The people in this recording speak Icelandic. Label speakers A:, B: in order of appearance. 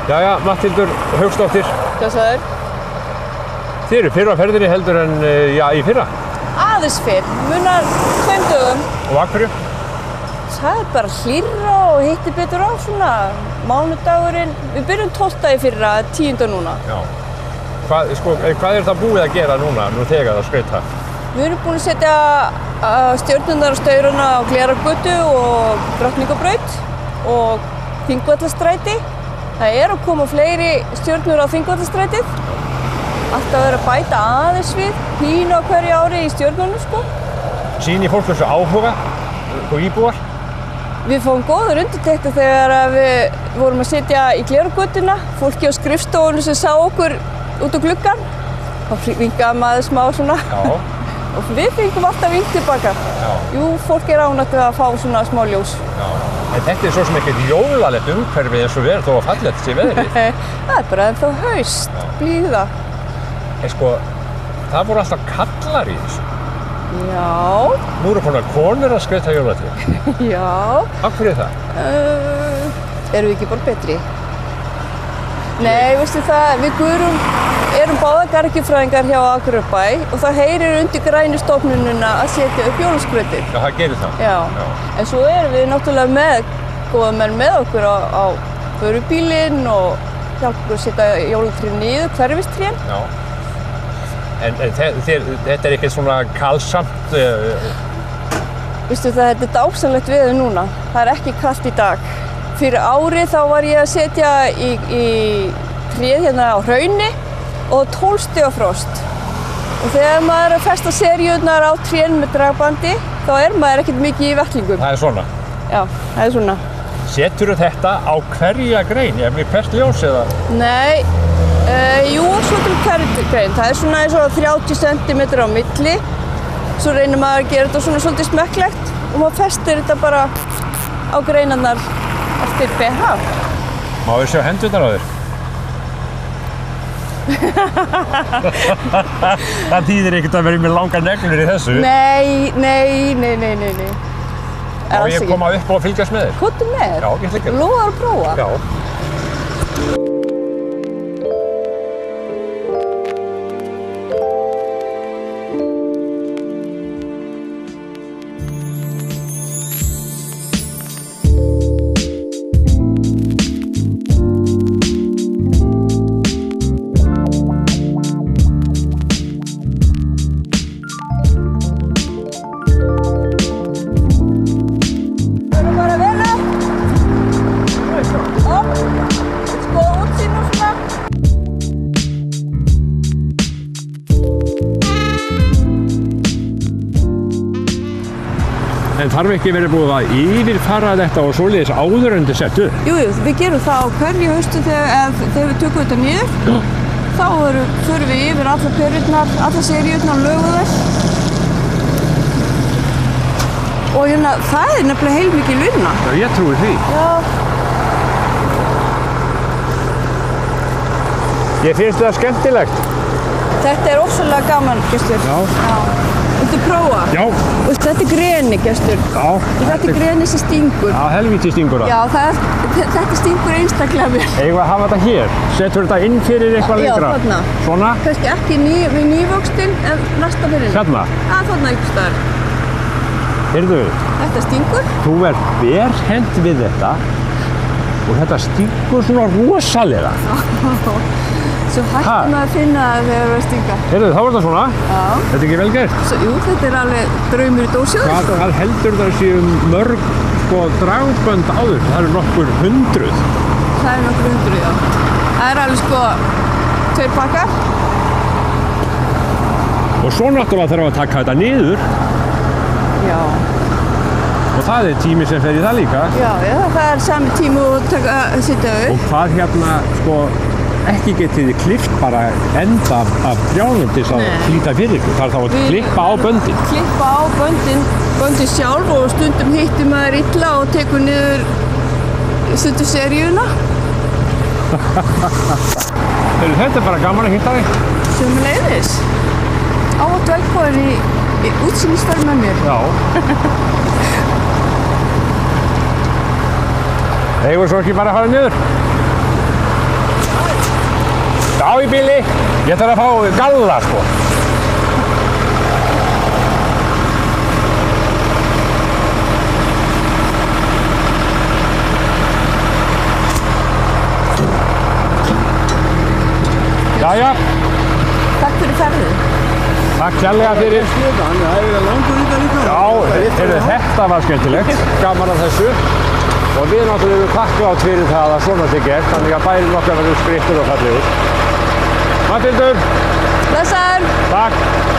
A: Jæja, Matthildur Hauksdóttir.
B: Blessaður.
A: Þið eru fyrr á ferðinni heldur en í fyrra?
B: Aðeins fyrr, munar 2 dögum.
A: Og af hverju?
B: Það bara hlýrra og hittir betur á svona mánudagurinn. Við byrjum 12. í fyrra, 10. núna.
A: Já. Hvað það búið að gera núna, nú þegar það skreyta?
B: Við erum búin að setja stjörnurnar og staurana á Glerárgötu og Drottningarbraut og Þingvallastræti. Það að koma fleiri stjörnur á Þingvallastrætið. Alltaf að bæta aðeins við, pínu á hverju ári í stjörnunum, sko.
A: Sýnir fólk þessu áhuga og íbúar?
B: Við fáum góðar undirtektir þegar við vorum að setja í Glerárgötuna. Fólki á skrifstofunum sem sá okkur út á gluggann. Þá vinkaði maður smá svona. Já. Og við fengum alltaf vink tilbaka. Já. Jú, fólk ánægt að fá svona smá ljós.
A: Já. En þetta svo sem ekkert jólalegt umhverfi eins og við þó að fallegt sé veðrið.
B: Það bara ennþá haust, blíða.
A: En það voru alltaf kallar í þessu.
B: Já.
A: Nú eru konar konur að skreyta jólatré.
B: Já.
A: Af hverju það?
B: Erum við ekki bara betri? Nei, veistu það, við Guðrún erum báðar garðyrkjufræðingar hjá Akureyrarbæ og það heyrir undir grænu stofnunina að setja upp jólaskrautir.
A: Já, það gerir það.
B: Já. En svo erum við náttúrulega með góða menn með okkur á vörubílinn og hjálpa okkur að setja jólatrén niður, hverfistrén. Já.
A: En þetta ekkert svona kalsamt?
B: Veistu það, þetta dásamlegt veður núna. Það ekki kalt í dag. Fyrir ári þá var ég að setja í tréð hérna á Hrauni og 12 stiga frost. Og þegar maður að festa seríurnar á trén með dragbandi, þá maður ekkert mikið í vettlingum. Það
A: svona?
B: Já, það svona.
A: Seturðu þetta á hverja grein? Með hvert ljós eða?
B: Nei, jú, svo til hverja grein. Það svona eins og 30 cm á milli. Svo reynir maður að gera þetta svona svolítið smekklegt og maður festir þetta bara á greinarnar eftir BH.
A: Má við sjá hendurnar á þér? Það þýðir ekkert að vera með langar neglur í þessu.
B: Nei.
A: Má ég koma upp og fylgjast með þér?
B: Komdu með?
A: Já, ég ætla ekki.
B: Lofaðu að prófa?
A: Já. En þarf ekki verið búið að yfirfara þetta og svoleiðis áður en þetta settu?
B: Jú, við gerum það á hverju haustu þegar við tökum þetta niður. Já. Þá förum við yfir allar perurnar, allar seríurnar og lögum þær. Og það nefnilega heilmikil vinna.
A: Já, ég trúi því.
B: Já.
A: Ég finnst það skemmtilegt.
B: Þetta ofsalega gaman, Gestur. Já. Viltu prófa?
A: Já.
B: Og þetta greni, Gestur.
A: Já.
B: Þetta greni sem stingur.
A: Já, helvíti stingur það.
B: Já, þetta stingur einstaklega vel.
A: Eigum við að hafa þetta hér? Setur þetta inn fyrir eitthvað lengra?
B: Já, þarna.
A: Svona?
B: Kannski ekki við nývöxtinn, en næsta fyrir.
A: Hérna?
B: Já, þarna einhvers staðar.
A: Heyrðu,
B: þetta stingur.
A: Þú berhent við þetta og þetta stingur svona rosalega.
B: Svo hættum að finna það þegar við stinga.
A: Heyrðu, þá þetta svona.
B: Já.
A: Þetta ekki vel gert?
B: Jú, þetta alveg draumur í dósjóð.
A: Hvað heldur það séu mörg dragbönd áður? Það eru nokkur 100.
B: Það nokkur 100, já. Það alveg 2 pakkar.
A: Og svo náttúrulega þarf að taka þetta niður.
B: Já.
A: Og það tími sem fer í það líka.
B: Já, það sami tími að setja upp.
A: Og hvað ekki getið þið klippt bara enda af trjánum til að flýta fyrir ykkur. Það þá að klippa á böndin.
B: Klippa á böndin sjálf og stundum hittir maður illa og tekur niður stundum seríuna.
A: Þetta bara gaman að hitta þig.
B: Sömuleiðis. Áttu velkomin í útsýnisferð með mér.
A: Já. Eigum við svo ekki bara að fara niður? Já, í bíli. Ég þarf að fá galla, sko. Jæja.
B: Takk fyrir ferðið.
A: Takk kærlega fyrir.
C: Það er verið langur í það líka.
A: Já, þetta var skemmtilegt. Gaman af þessu. Og við náttúrulega erum þakklátt fyrir það að svona sé gert, þannig að bærinn okkar verður skrýttur og fallegur. Matildur.
B: Blessaður.
A: Takk.